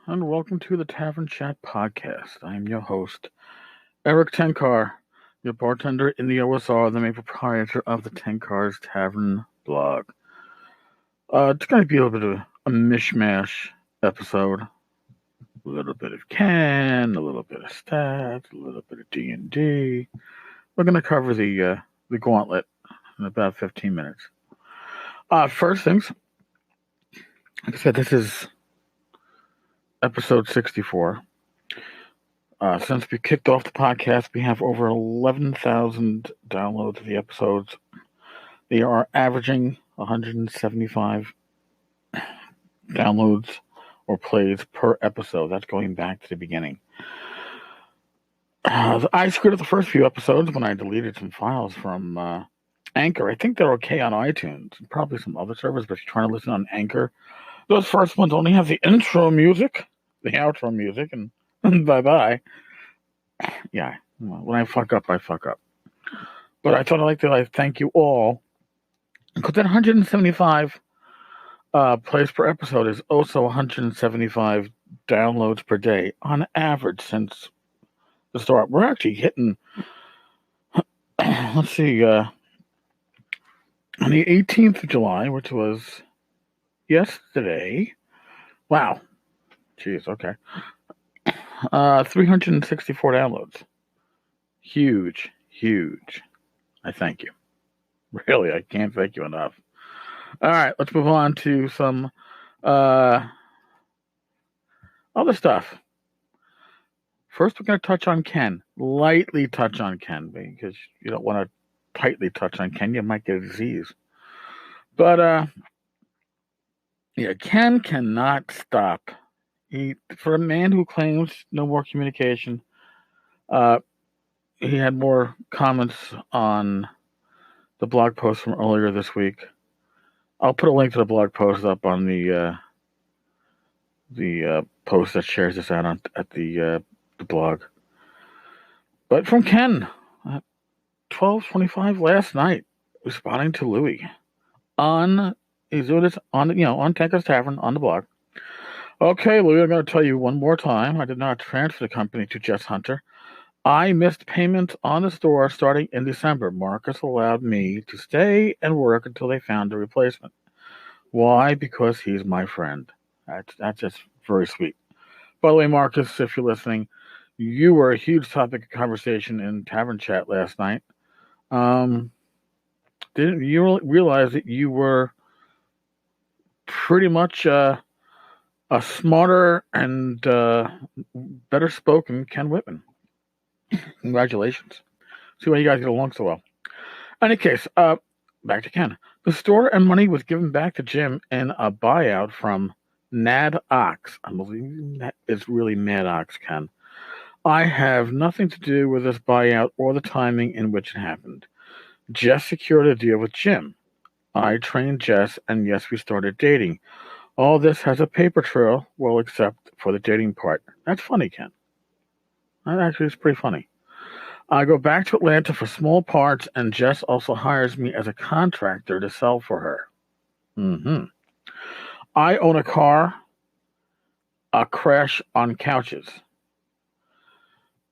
and welcome to the Tavern Chat Podcast. I'm your host, Eric Tenkar, your bartender in the OSR, the main proprietor of the Tenkar's Tavern blog. It's going to be a little bit of a mishmash episode. A little bit of Ken, a little bit of stats, a little bit of D&D. We're going to cover the gauntlet in about 15 minutes. First things, like I said, this is episode 64. Since we kicked off the podcast, we have over 11,000 downloads of the episodes. They are averaging 175 downloads or plays per episode. That's going back to the beginning. I screwed up the first few episodes when I deleted some files from Anchor. I think they're okay on iTunes and probably some other servers, but if you're trying to listen on Anchor, those first ones only have the intro music, the outro music, and bye-bye. Yeah, when I fuck up, I fuck up. But I thought I'd like to thank you all, because that 175 plays per episode is also 175 downloads per day on average since the start. We're actually hitting, let's see, on the 18th of July, which was yesterday. Wow. Jeez, okay. 364 downloads. Huge. I thank you. Really, I can't thank you enough. All right, let's move on to some other stuff. First, we're going to touch on Ken. Lightly touch on Ken, because you don't want to tightly touch on Ken. You might get a disease. But, yeah, Ken cannot stop. For a man who claims no more communication, he had more comments on the blog post from earlier this week. I'll put a link to the blog post up on the post that shares this out at the blog. But from Ken, 12:25 last night, responding to Louis he's doing this on Tenkar's Tavern on the blog. Okay, Louis, I'm going to tell you one more time. I did not transfer the company to Jess Hunter. I missed payment on the store starting in December. Marcus allowed me to stay and work until they found a replacement. Why? Because he's my friend. That's just very sweet. By the way, Marcus, if you're listening, you were a huge topic of conversation in Tavern Chat last night. Didn't you realize that you were pretty much a smarter and better spoken Ken Whitman? Congratulations. See why you guys get along so well. In any case, back to Ken. The store and money was given back to Jim in a buyout from Mad Ox. I'm believing that is really Mad Ox, Ken. I have nothing to do with this buyout or the timing in which it happened. Jess secured a deal with Jim. I trained Jess, and yes, we started dating. All this has a paper trail, well, except for the dating part. That's funny, Ken. That actually is pretty funny. I go back to Atlanta for small parts, and Jess also hires me as a contractor to sell for her. I own a car, a crash on couches.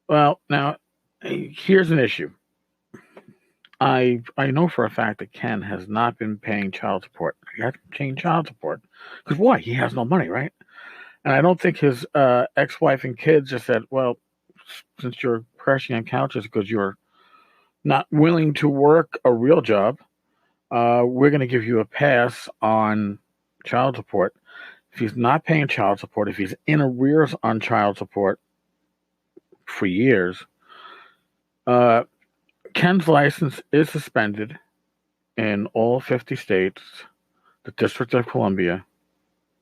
Well, now, here's an issue. I know for a fact that Ken has not been paying child support. He hasn't paying child support. Because why? He has no money, right? And I don't think his ex-wife and kids just said, well, since you're crashing on couches because you're not willing to work a real job, we're going to give you a pass on child support. If he's not paying child support, if he's in arrears on child support for years, Ken's license is suspended in all 50 states, the District of Columbia,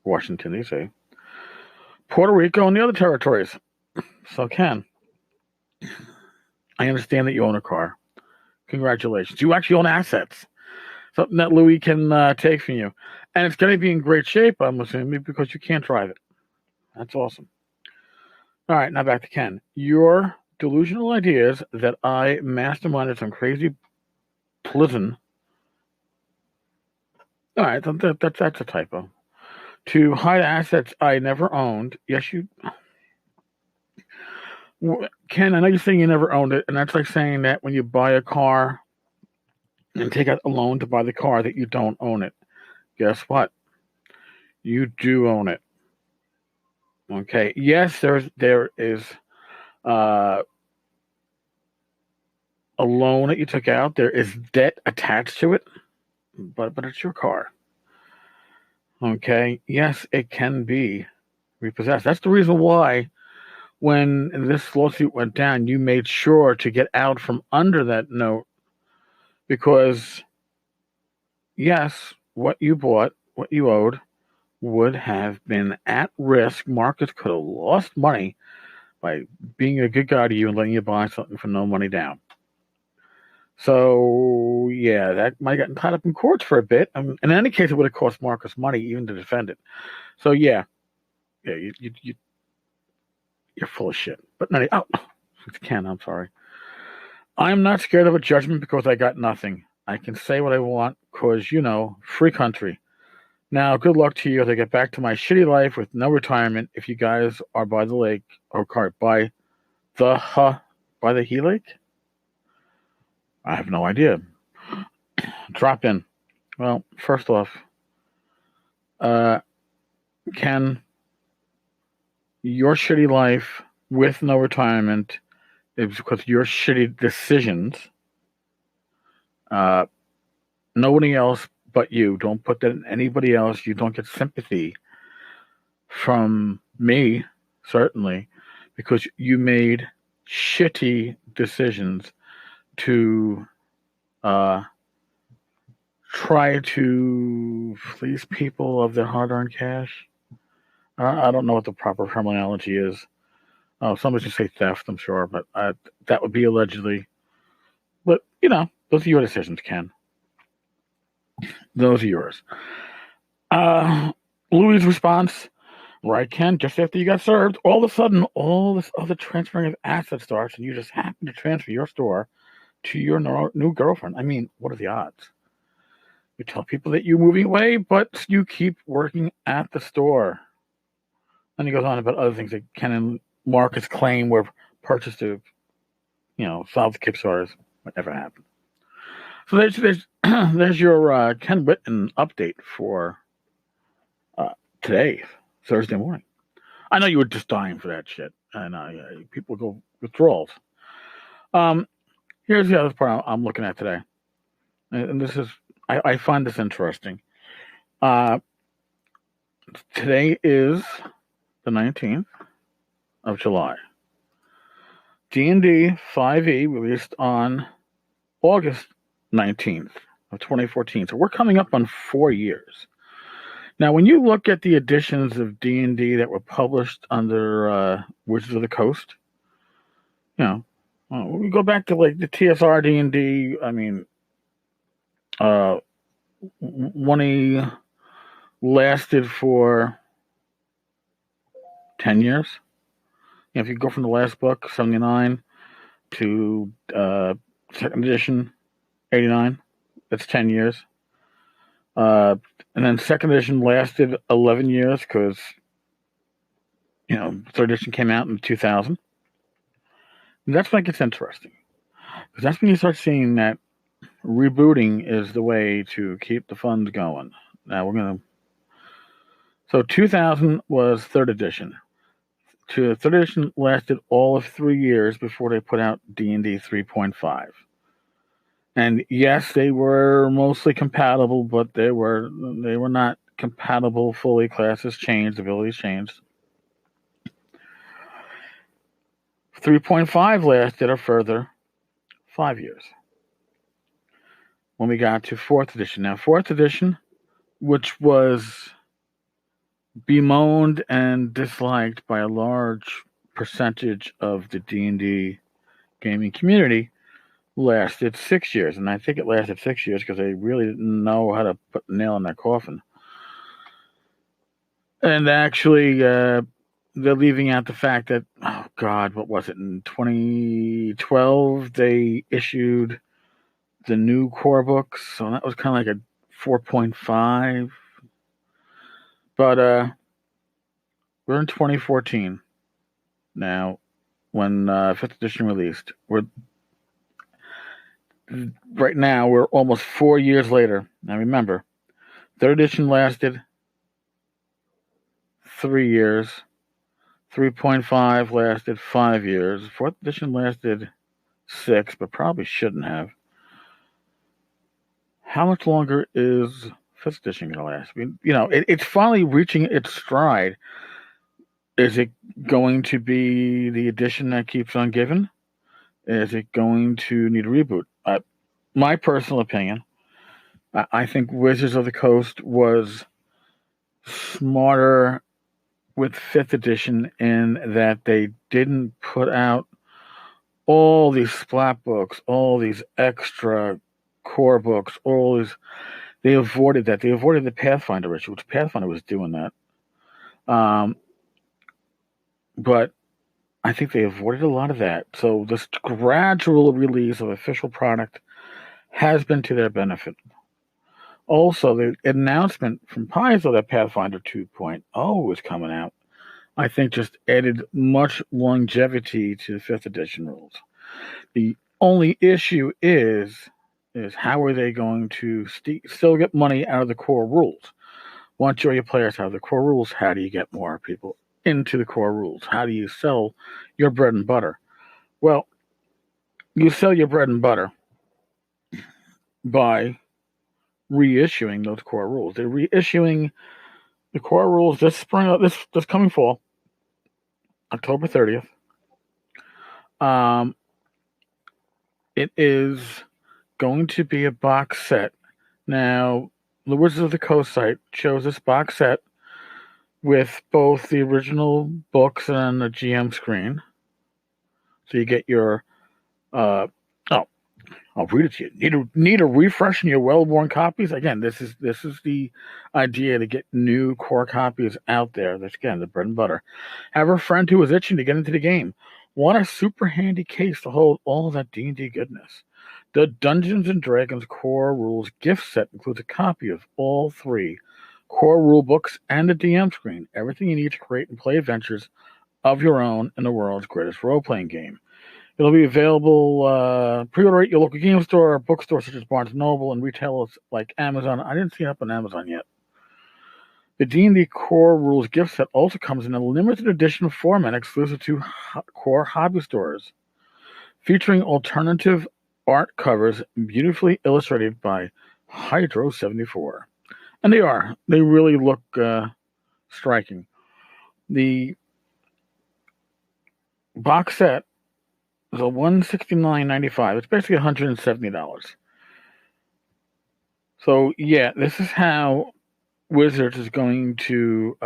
Washington, D.C., Puerto Rico, and the other territories. So, Ken, I understand that you own a car. Congratulations. You actually own assets. Something that Louis can take from you. And it's going to be in great shape, I'm assuming, because you can't drive it. That's awesome. All right, now back to Ken. Your delusional ideas that I masterminded some crazy prison. All right, that's a typo. To hide assets I never owned. Yes, you Ken, I know you're saying you never owned it, and that's like saying that when you buy a car and take out a loan to buy the car that you don't own it. Guess what? You do own it. Okay. Yes, there is uh, a loan that you took out. There is debt attached to it, but it's your car. Okay. Yes, it can be repossessed. That's the reason why when this lawsuit went down, you made sure to get out from under that note because yes, what you bought, what you owed, would have been at risk. Marcus could have lost money by being a good guy to you and letting you buy something for no money down. So yeah, that might have gotten tied up in courts for a bit. In any case, it would have cost Marcus money even to defend it. So yeah, you're full of shit. But no, it's Ken. I'm sorry. I'm not scared of a judgment because I got nothing. I can say what I want because free country. Now, good luck to you as I get back to my shitty life with no retirement. If you guys are by the lake or by the He Lake, I have no idea. Drop in. Well, first off, Ken, your shitty life with no retirement is because of your shitty decisions. Nobody else but you. Don't put that in anybody else. You don't get sympathy from me, certainly, because you made shitty decisions to try to fleece people of their hard-earned cash. I don't know what the proper terminology is. Oh, somebody should say theft, I'm sure, but that would be allegedly. But, those are your decisions, Ken. Those are yours. Louis' response, right, Ken, just after you got served, all of a sudden, all this other transferring of assets starts, and you just happen to transfer your store to your new girlfriend. I mean, what are the odds? You tell people that you're moving away, but you keep working at the store. And he goes on about other things that Ken and Marcus claim were purchased to, solve the Kickstarters. Whatever happened. So there's your Ken Whitten update for today, Thursday morning. I know you were just dying for that shit, and people go withdrawals. Here's the other part I'm looking at today, and this is I find this interesting. Today is the 19th of July. D&D 5e released on August 19th of 2014. So we're coming up on 4 years. Now, when you look at the editions of D&D that were published under Wizards of the Coast, we go back to like the TSR D&D. I mean, one lasted for 10 years. If you go from the last book, 79, to second edition, 89, that's 10 years. And then second edition lasted 11 years because, third edition came out in 2000. And that's when it gets interesting. Because that's when you start seeing that rebooting is the way to keep the funds going. Now So 2000 was third edition. Third edition lasted all of 3 years before they put out D&D 3.5. And yes, they were mostly compatible, but they were not compatible fully. Classes changed, abilities changed. 3.5 lasted a further 5 years. When we got to 4th edition. Now, 4th edition, which was bemoaned and disliked by a large percentage of the D&D gaming community, lasted 6 years. And I think it lasted 6 years because they really didn't know how to put the nail in that coffin. And actually, they're leaving out the fact that, oh God, what was it? In 2012, they issued the new core books. So that was kind of like a 4.5. But we're in 2014 now when 5th edition released. Right now we're almost 4 years later. Now remember, 3rd edition lasted 3 years. 3.5 lasted 5 years. 4th edition lasted 6, but probably shouldn't have. How much longer is 5th edition going to last? I mean, it's finally reaching its stride. Is it going to be the edition that keeps on giving? Is it going to need a reboot? My personal opinion, I think Wizards of the Coast was smarter with 5th edition in that they didn't put out all these splat books, all these extra core books, they avoided that. They avoided the Pathfinder issue, which Pathfinder was doing that. But I think they avoided a lot of that. So this gradual release of official product has been to their benefit. Also, the announcement from Paizo that Pathfinder 2.0 is coming out, I think just added much longevity to the 5th edition rules. The only issue is how are they going to still get money out of the core rules? Once your players have the core rules, how do you get more people into the core rules? How do you sell your bread and butter? Well, you sell your bread and butter by reissuing those core rules. They're reissuing the core rules this spring, this coming fall, October 30th. It is going to be a box set. Now, the Wizards of the Coast site shows this box set with both the original books and the GM screen. So you get your I'll read it to you. Need a refresh in your well-worn copies? Again, this is the idea to get new core copies out there. That's, again, the bread and butter. Have a friend who is itching to get into the game. Want a super handy case to hold all that D&D goodness. The Dungeons & Dragons Core Rules gift set includes a copy of all 3 core rule books and the DM screen. Everything you need to create and play adventures of your own in the world's greatest role-playing game. It'll be available, pre-order at your local game store, bookstore such as Barnes & Noble, and retailers like Amazon. I didn't see it up on Amazon yet. The D&D Core Rules gift set also comes in a limited edition format exclusive to core hobby stores, featuring alternative art covers beautifully illustrated by Hydro74. And they really look striking. The box set is a $169.95. It's basically $170. So yeah, this is how Wizards is going to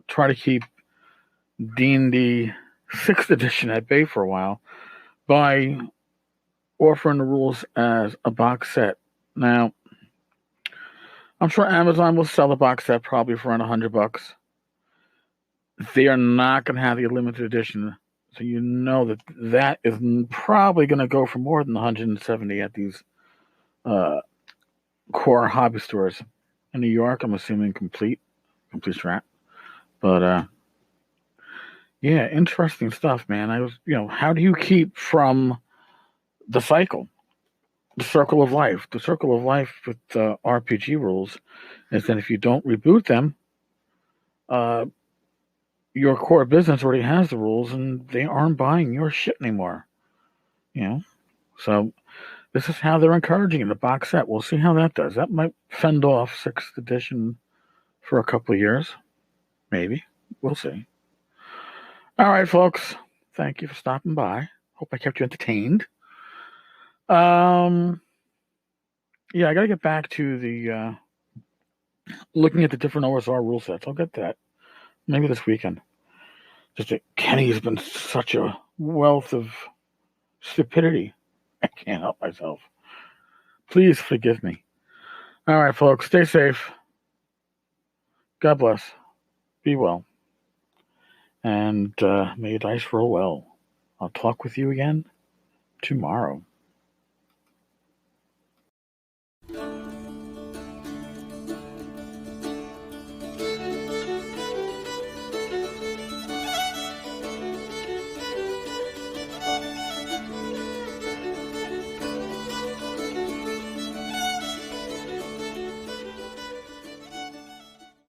try to keep D&D 6th edition at bay for a while by offering the rules as a box set. Now, I'm sure Amazon will sell the box set probably for around $100. They are not going to have the limited edition, so you know that is probably going to go for more than $170 at these core hobby stores in New York. I'm assuming complete strap, but yeah, interesting stuff, man. How do you keep from the cycle? The circle of life. The circle of life with RPG rules is that if you don't reboot them, your core business already has the rules and they aren't buying your shit anymore. So this is how they're encouraging in the box set. We'll see how that does. That might fend off 6th edition for a couple of years. Maybe. We'll see. All right, folks. Thank you for stopping by. Hope I kept you entertained. Yeah, I got to get back to the looking at the different OSR rule sets. I'll get that maybe this weekend. Just that Kenny has been such a wealth of stupidity. I can't help myself. Please forgive me. All right, folks, stay safe. God bless. Be well. And may your dice roll well. I'll talk with you again tomorrow.